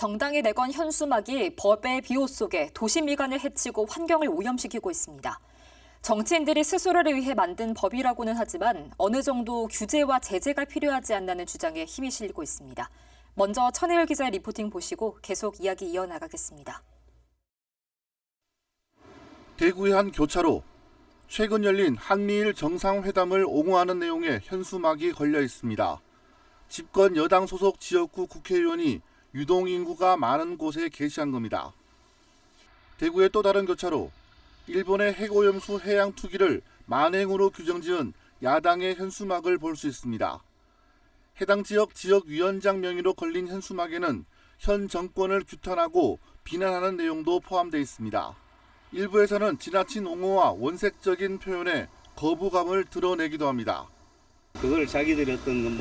정당이 내건 현수막이 법의 비호 속에 도시 미관을 해치고 환경을 오염시키고 있습니다. 정치인들이 스스로를 위해 만든 법이라고는 하지만 어느 정도 규제와 제재가 필요하지 않나는 주장에 힘이 실리고 있습니다. 먼저 천혜율 기자의 리포팅 보시고 계속 이야기 이어나가겠습니다. 대구의 한 교차로, 최근 열린 한미일 정상회담을 옹호하는 내용의 현수막이 걸려 있습니다. 집권 여당 소속 지역구 국회의원이 유동인구가 많은 곳에 게시한 겁니다. 대구의 또 다른 교차로, 일본의 핵오염수 해양 투기를 만행으로 규정지은 야당의 현수막을 볼 수 있습니다. 해당 지역위원장 명의로 걸린 현수막에는 현 정권을 규탄하고 비난하는 내용도 포함되어 있습니다. 일부에서는 지나친 옹호와 원색적인 표현에 거부감을 드러내기도 합니다. 그걸 자기들이 어떤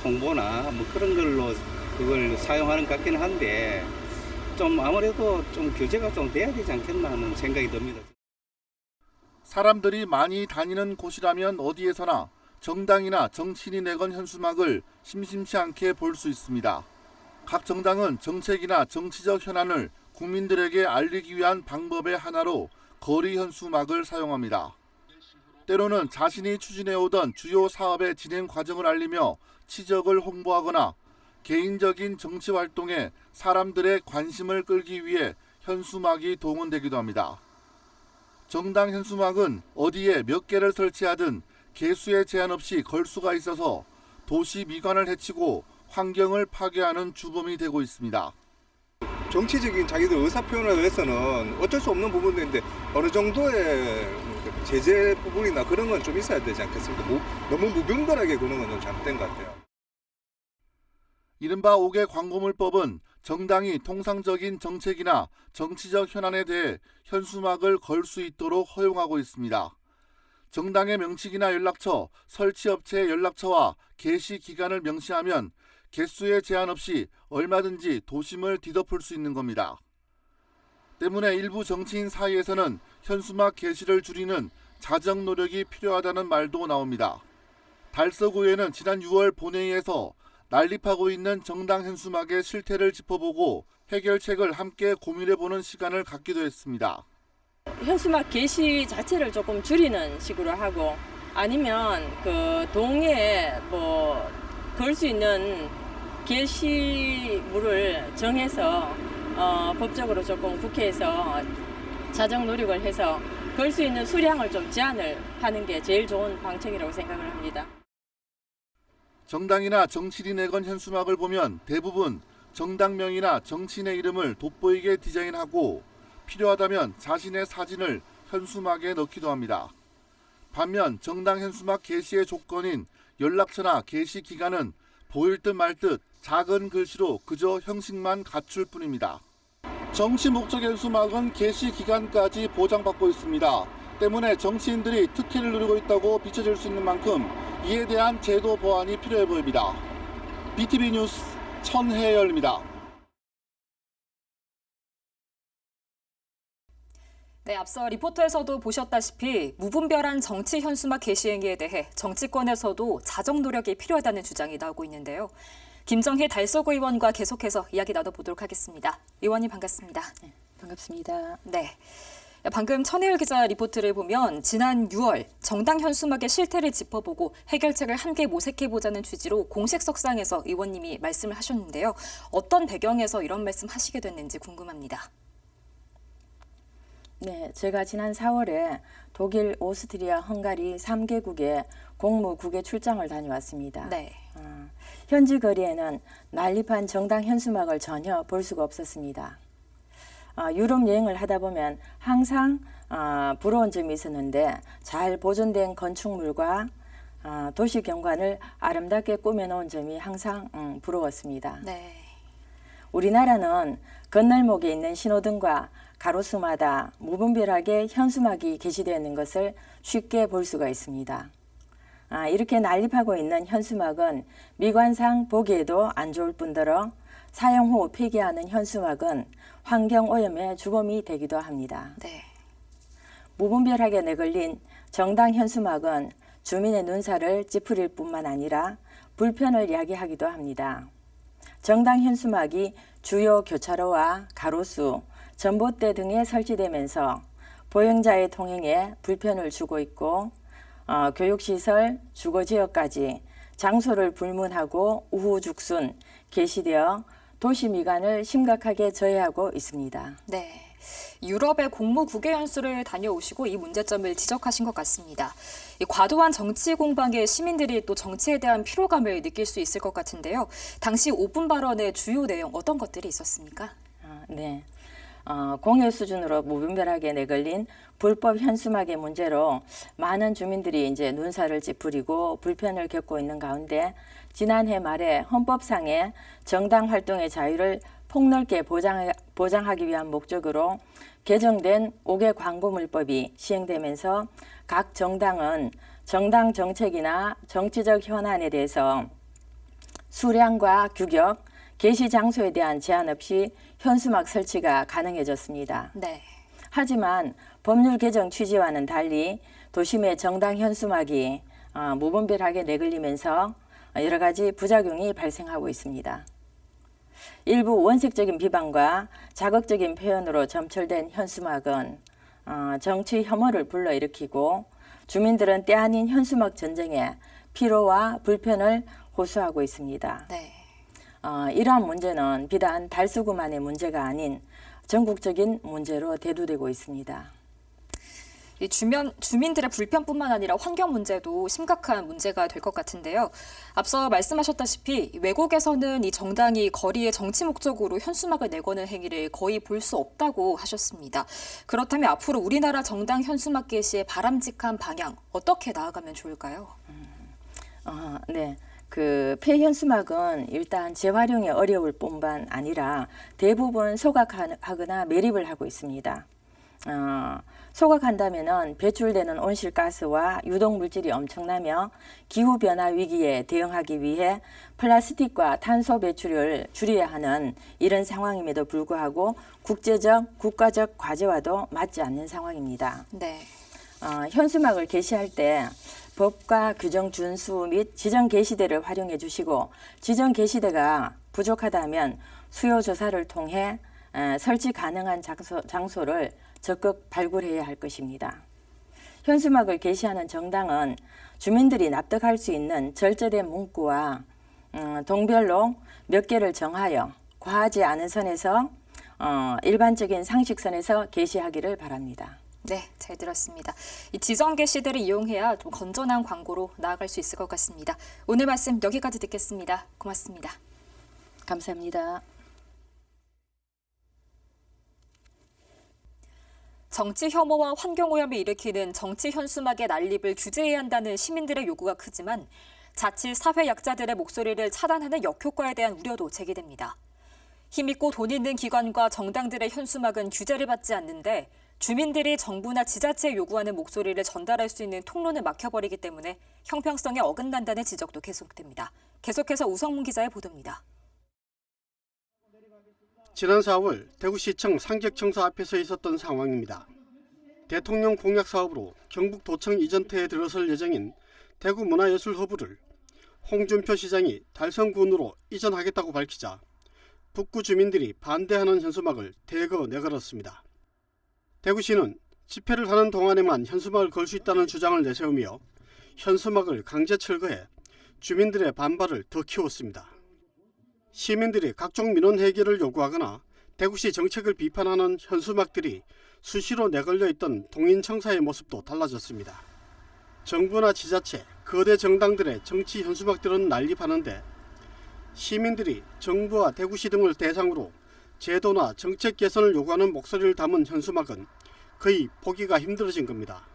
홍보나 그런 걸로 그걸 사용하는 것 같기는 한데 좀 아무래도 좀 규제가 좀 돼야 되지 않겠나 하는 생각이 듭니다. 사람들이 많이 다니는 곳이라면 어디에서나 정당이나 정치인이 내건 현수막을 심심치 않게 볼 수 있습니다. 각 정당은 정책이나 정치적 현안을 국민들에게 알리기 위한 방법의 하나로 거리 현수막을 사용합니다. 때로는 자신이 추진해오던 주요 사업의 진행 과정을 알리며 치적을 홍보하거나 개인적인 정치 활동에 사람들의 관심을 끌기 위해 현수막이 동원되기도 합니다. 정당 현수막은 어디에 몇 개를 설치하든 개수에 제한 없이 걸 수가 있어서 도시 미관을 해치고 환경을 파괴하는 주범이 되고 있습니다. 정치적인 자기들 의사표현을 위해서는 어쩔 수 없는 부분인데 어느 정도의 제재 부분이나 그런 건 좀 있어야 되지 않겠습니까? 너무 무분별하게 그런 건 좀 잘못된 것 같아요. 이른바 5개 광고물법은 정당이 통상적인 정책이나 정치적 현안에 대해 현수막을 걸 수 있도록 허용하고 있습니다. 정당의 명칭이나 연락처, 설치업체의 연락처와 게시 기간을 명시하면 개수에 제한 없이 얼마든지 도심을 뒤덮을 수 있는 겁니다. 때문에 일부 정치인 사이에서는 현수막 게시를 줄이는 자정 노력이 필요하다는 말도 나옵니다. 달서구에는 지난 6월 본회의에서 난립하고 있는 정당 현수막의 실태를 짚어보고 해결책을 함께 고민해보는 시간을 갖기도 했습니다. 현수막 게시 자체를 조금 줄이는 식으로 하고 아니면 그 동에 걸 수 있는 게시물을 정해서 법적으로 조금 국회에서 자정 노력을 해서 걸 수 있는 수량을 좀 제한을 하는 게 제일 좋은 방책이라고 생각을 합니다. 정당이나 정치인이 내건 현수막을 보면 대부분 정당명이나 정치인의 이름을 돋보이게 디자인하고 필요하다면 자신의 사진을 현수막에 넣기도 합니다. 반면 정당 현수막 게시의 조건인 연락처나 게시 기간은 보일 듯 말 듯 작은 글씨로 그저 형식만 갖출 뿐입니다. 정치 목적 현수막은 게시 기간까지 보장받고 있습니다. 때문에 정치인들이 특혜를 누리고 있다고 비춰질 수 있는 만큼 이에 대한 제도 보완이 필요해 보입니다. BTV 뉴스 천혜열입니다. 네, 앞서 리포터에서도 보셨다시피 무분별한 정치 현수막 게시 행위에 대해 정치권에서도 자정 노력이 필요하다는 주장이 나오고 있는데요. 김정희 달서구 의원과 계속해서 이야기 나눠보도록 하겠습니다. 의원님 반갑습니다. 네, 반갑습니다. 네. 방금 천혜율 기자 리포트를 보면 지난 6월 정당 현수막의 실태를 짚어보고 해결책을 함께 모색해보자는 취지로 공식 석상에서 의원님이 말씀을 하셨는데요. 어떤 배경에서 이런 말씀 하시게 됐는지 궁금합니다. 네, 제가 지난 4월에 독일, 오스트리아, 헝가리 3개국에 공무국외 출장을 다녀왔습니다. 네. 현지 거리에는 난립한 정당 현수막을 전혀 볼 수가 없었습니다. 유럽 여행을 하다 보면 항상 부러운 점이 있었는데 잘 보존된 건축물과 도시 경관을 아름답게 꾸며놓은 점이 항상 부러웠습니다. 네. 우리나라는 건널목에 있는 신호등과 가로수마다 무분별하게 현수막이 게시되어 있는 것을 쉽게 볼 수가 있습니다. 이렇게 난립하고 있는 현수막은 미관상 보기에도 안 좋을 뿐더러 사용 후 폐기하는 현수막은 환경오염의 주범이 되기도 합니다. 네. 무분별하게 내걸린 정당 현수막은 주민의 눈살을 찌푸릴 뿐만 아니라 불편을 야기하기도 합니다. 정당 현수막이 주요 교차로와 가로수, 전봇대 등에 설치되면서 보행자의 통행에 불편을 주고 있고 교육시설, 주거지역까지 장소를 불문하고 우후죽순 개시되어 도시 미관을 심각하게 저해하고 있습니다. 네. 유럽의 공무 국외 연수를 다녀오시고 이 문제점을 지적하신 것 같습니다. 이 과도한 정치 공방에 시민들이 또 정치에 대한 피로감을 느낄 수 있을 것 같은데요. 당시 오픈 발언의 주요 내용 어떤 것들이 있었습니까? 네. 공여 수준으로 무분별하게 내걸린 불법 현수막의 문제로 많은 주민들이 이제 눈살을 찌푸리고 불편을 겪고 있는 가운데 지난해 말에 헌법상의 정당 활동의 자유를 폭넓게 보장하기 위한 목적으로 개정된 5개 광고물법이 시행되면서 각 정당은 정당 정책이나 정치적 현안에 대해서 수량과 규격, 게시 장소에 대한 제한 없이 현수막 설치가 가능해졌습니다. 네. 하지만 법률 개정 취지와는 달리 도심의 정당 현수막이 무분별하게 내걸리면서 여러 가지 부작용이 발생하고 있습니다. 일부 원색적인 비방과 자극적인 표현으로 점철된 현수막은 정치 혐오를 불러일으키고 주민들은 때 아닌 현수막 전쟁에 피로와 불편을 호소하고 있습니다. 네. 이러한 문제는 비단 달서구만의 문제가 아닌 전국적인 문제로 대두되고 있습니다. 이 주민들의 불편뿐만 아니라 환경 문제도 심각한 문제가 될 것 같은데요. 앞서 말씀하셨다시피 외국에서는 이 정당이 거리에 정치 목적으로 현수막을 내거는 행위를 거의 볼 수 없다고 하셨습니다. 그렇다면 앞으로 우리나라 정당 현수막 게시의 바람직한 방향 어떻게 나아가면 좋을까요? 네. 폐현수막은 일단 재활용이 어려울 뿐만 아니라 대부분 소각하거나 매립을 하고 있습니다. 소각한다면은 배출되는 온실가스와 유독물질이 엄청나며 기후변화 위기에 대응하기 위해 플라스틱과 탄소 배출을 줄여야 하는 이런 상황임에도 불구하고 국제적, 국가적 과제와도 맞지 않는 상황입니다. 네. 현수막을 게시할 때 법과 규정 준수 및 지정 게시대를 활용해 주시고 지정 게시대가 부족하다면 수요 조사를 통해 설치 가능한 장소를 적극 발굴해야 할 것입니다. 현수막을 게시하는 정당은 주민들이 납득할 수 있는 절제된 문구와 동별로 몇 개를 정하여 과하지 않은 선에서 일반적인 상식선에서 게시하기를 바랍니다. 네, 잘 들었습니다. 이 지정 게시대를 이용해야 좀 건전한 광고로 나아갈 수 있을 것 같습니다. 오늘 말씀 여기까지 듣겠습니다. 고맙습니다. 감사합니다. 정치 혐오와 환경 오염을 일으키는 정치 현수막의 난립을 규제해야 한다는 시민들의 요구가 크지만 자칫 사회 약자들의 목소리를 차단하는 역효과에 대한 우려도 제기됩니다. 힘있고 돈 있는 기관과 정당들의 현수막은 규제를 받지 않는데 주민들이 정부나 지자체에 요구하는 목소리를 전달할 수 있는 통로는 막혀버리기 때문에 형평성에 어긋난다는 지적도 계속됩니다. 계속해서 우성문 기자의 보도입니다. 지난 4월 대구시청 상객청사 앞에서 있었던 상황입니다. 대통령 공약 사업으로 경북도청 이전터에 들어설 예정인 대구문화예술허브를 홍준표 시장이 달성군으로 이전하겠다고 밝히자 북구 주민들이 반대하는 현수막을 대거 내걸었습니다. 대구시는 집회를 하는 동안에만 현수막을 걸 수 있다는 주장을 내세우며 현수막을 강제 철거해 주민들의 반발을 더 키웠습니다. 시민들이 각종 민원 해결을 요구하거나 대구시 정책을 비판하는 현수막들이 수시로 내걸려 있던 동인청사의 모습도 달라졌습니다. 정부나 지자체, 거대 정당들의 정치 현수막들은 난립하는데 시민들이 정부와 대구시 등을 대상으로 제도나 정책 개선을 요구하는 목소리를 담은 현수막은 거의 보기가 힘들어진 겁니다.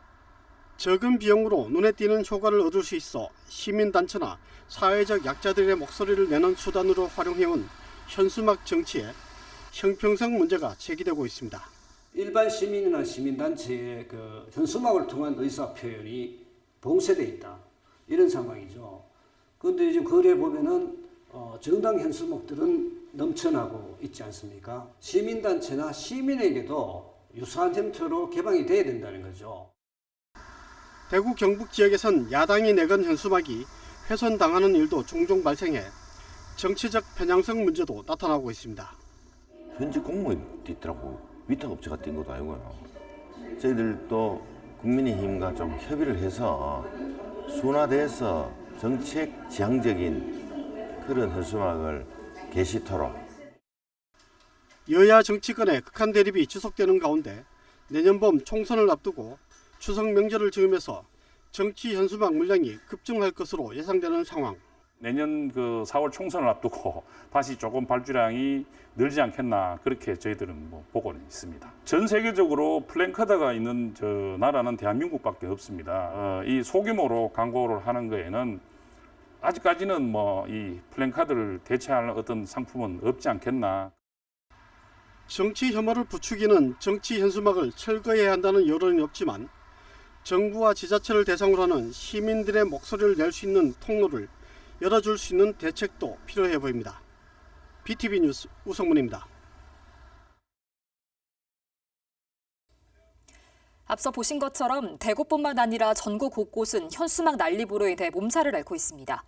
적은 비용으로 눈에 띄는 효과를 얻을 수 있어 시민단체나 사회적 약자들의 목소리를 내는 수단으로 활용해온 현수막 정치에 형평성 문제가 제기되고 있습니다. 일반 시민이나 시민단체의 현수막을 통한 의사표현이 봉쇄되어 있다. 이런 상황이죠. 그런데 이제 거리에 보면은 정당 현수막들은 넘쳐나고 있지 않습니까? 시민단체나 시민에게도 유사한 형태로 개방이 돼야 된다는 거죠. 대구 경북 지역에선 야당이 내건 현수막이 훼손당하는 일도 종종 발생해 정치적 편향성 문제도 나타나고 있습니다. 현직 공무원이 있더라고. 위탁업체가 뛴 것도 아니고요. 저희들도 국민의힘과 좀 협의를 해서 순화돼서 정책 지향적인 그런 현수막을 게시토록. 여야 정치권의 극한 대립이 지속되는 가운데 내년 봄 총선을 앞두고 추석 명절을 즈음해서 정치 현수막 물량이 급증할 것으로 예상되는 상황. 내년 그 4월 총선을 앞두고 다시 조금 발주량이 늘지 않겠나 그렇게 저희들은 보고는 있습니다. 전 세계적으로 플랜카드가 있는 저 나라는 대한민국밖에 없습니다. 이 소규모로 광고를 하는 거에는 아직까지는 이 플랜카드를 대체할 어떤 상품은 없지 않겠나. 정치 혐오를 부추기는 정치 현수막을 철거해야 한다는 여론이 없지만 정부와 지자체를 대상으로 하는 시민들의 목소리를 낼 수 있는 통로를 열어줄 수 있는 대책도 필요해 보입니다. BTV 뉴스 우성문입니다. 앞서 보신 것처럼 대구뿐만 아니라 전국 곳곳은 현수막 난립으로 인해 몸살을 앓고 있습니다.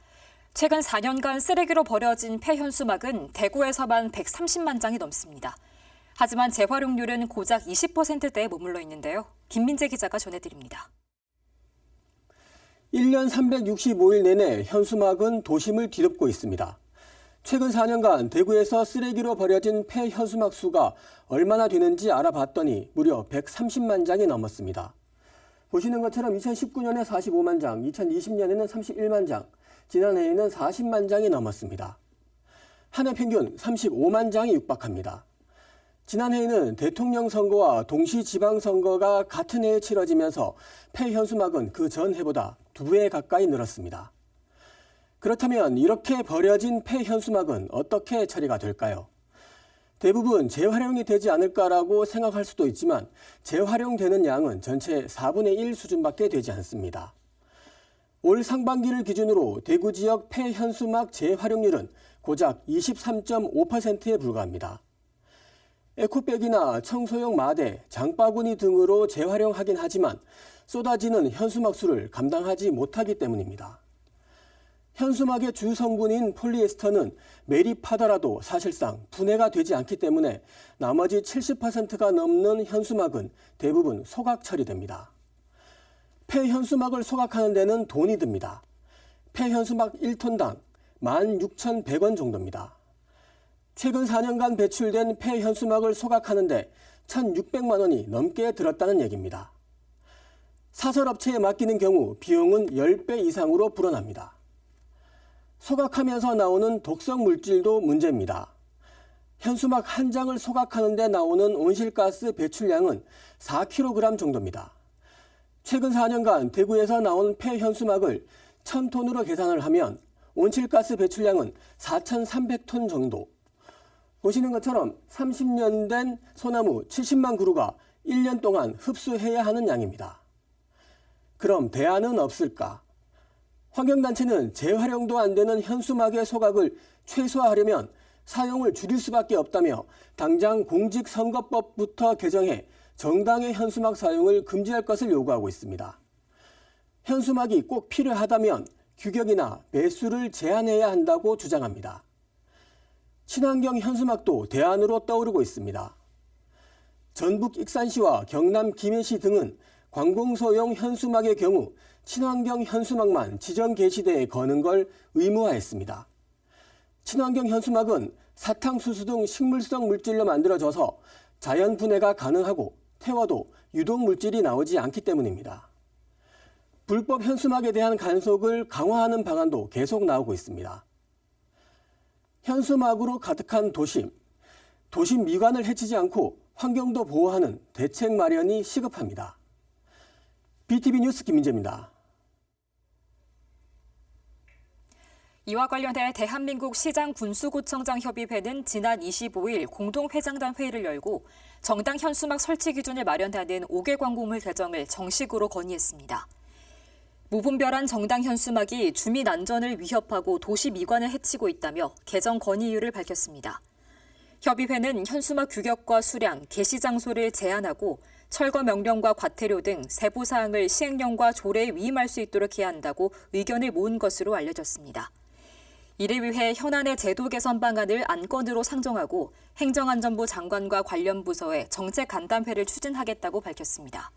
최근 4년간 쓰레기로 버려진 폐현수막은 대구에서만 130만 장이 넘습니다. 하지만 재활용률은 고작 20%대에 머물러 있는데요. 김민재 기자가 전해드립니다. 1년 365일 내내 현수막은 도심을 뒤덮고 있습니다. 최근 4년간 대구에서 쓰레기로 버려진 폐현수막 수가 얼마나 되는지 알아봤더니 무려 130만 장이 넘었습니다. 보시는 것처럼 2019년에 45만 장, 2020년에는 31만 장, 지난해에는 40만 장이 넘었습니다. 한 해 평균 35만 장이 육박합니다. 지난해에는 대통령 선거와 동시 지방선거가 같은 해에 치러지면서 폐현수막은 그 전해보다 2배 가까이 늘었습니다. 그렇다면 이렇게 버려진 폐현수막은 어떻게 처리가 될까요? 대부분 재활용이 되지 않을까라고 생각할 수도 있지만 재활용되는 양은 전체 4분의 1 수준밖에 되지 않습니다. 올 상반기를 기준으로 대구 지역 폐현수막 재활용률은 고작 23.5%에 불과합니다. 에코백이나 청소용 마대, 장바구니 등으로 재활용하긴 하지만 쏟아지는 현수막 수를 감당하지 못하기 때문입니다. 현수막의 주 성분인 폴리에스터는 매립하더라도 사실상 분해가 되지 않기 때문에 나머지 70%가 넘는 현수막은 대부분 소각 처리됩니다. 폐현수막을 소각하는 데는 돈이 듭니다. 폐현수막 1톤당 16,100원 정도입니다. 최근 4년간 배출된 폐현수막을 소각하는데 1,600만 원이 넘게 들었다는 얘기입니다. 사설업체에 맡기는 경우 비용은 10배 이상으로 불어납니다. 소각하면서 나오는 독성 물질도 문제입니다. 현수막 한 장을 소각하는 데 나오는 온실가스 배출량은 4kg 정도입니다. 최근 4년간 대구에서 나온 폐현수막을 1,000톤으로 계산을 하면 온실가스 배출량은 4,300톤 정도. 보시는 것처럼 30년 된 소나무 70만 그루가 1년 동안 흡수해야 하는 양입니다. 그럼 대안은 없을까? 환경단체는 재활용도 안 되는 현수막의 소각을 최소화하려면 사용을 줄일 수밖에 없다며 당장 공직선거법부터 개정해 정당의 현수막 사용을 금지할 것을 요구하고 있습니다. 현수막이 꼭 필요하다면 규격이나 매수를 제한해야 한다고 주장합니다. 친환경 현수막도 대안으로 떠오르고 있습니다. 전북 익산시와 경남 김해시 등은 관공서용 현수막의 경우 친환경 현수막만 지정 게시대에 거는 걸 의무화했습니다. 친환경 현수막은 사탕수수 등 식물성 물질로 만들어져서 자연 분해가 가능하고 태워도 유독 물질이 나오지 않기 때문입니다. 불법 현수막에 대한 간섭을 강화하는 방안도 계속 나오고 있습니다. 현수막으로 가득한 도심 미관을 해치지 않고 환경도 보호하는 대책 마련이 시급합니다. BTV 뉴스 김민재입니다. 이와 관련해 대한민국 시장군수구청장 협의회는 지난 25일 공동회장단 회의를 열고 정당 현수막 설치 기준을 마련하는 5개 광고물 개정을 정식으로 건의했습니다. 무분별한 정당 현수막이 주민 안전을 위협하고 도시 미관을 해치고 있다며 개정 건의 이유를 밝혔습니다. 협의회는 현수막 규격과 수량, 게시 장소를 제한하고 철거 명령과 과태료 등 세부 사항을 시행령과 조례에 위임할 수 있도록 해야 한다고 의견을 모은 것으로 알려졌습니다. 이를 위해 현안의 제도 개선 방안을 안건으로 상정하고 행정안전부 장관과 관련 부서에 정책 간담회를 추진하겠다고 밝혔습니다.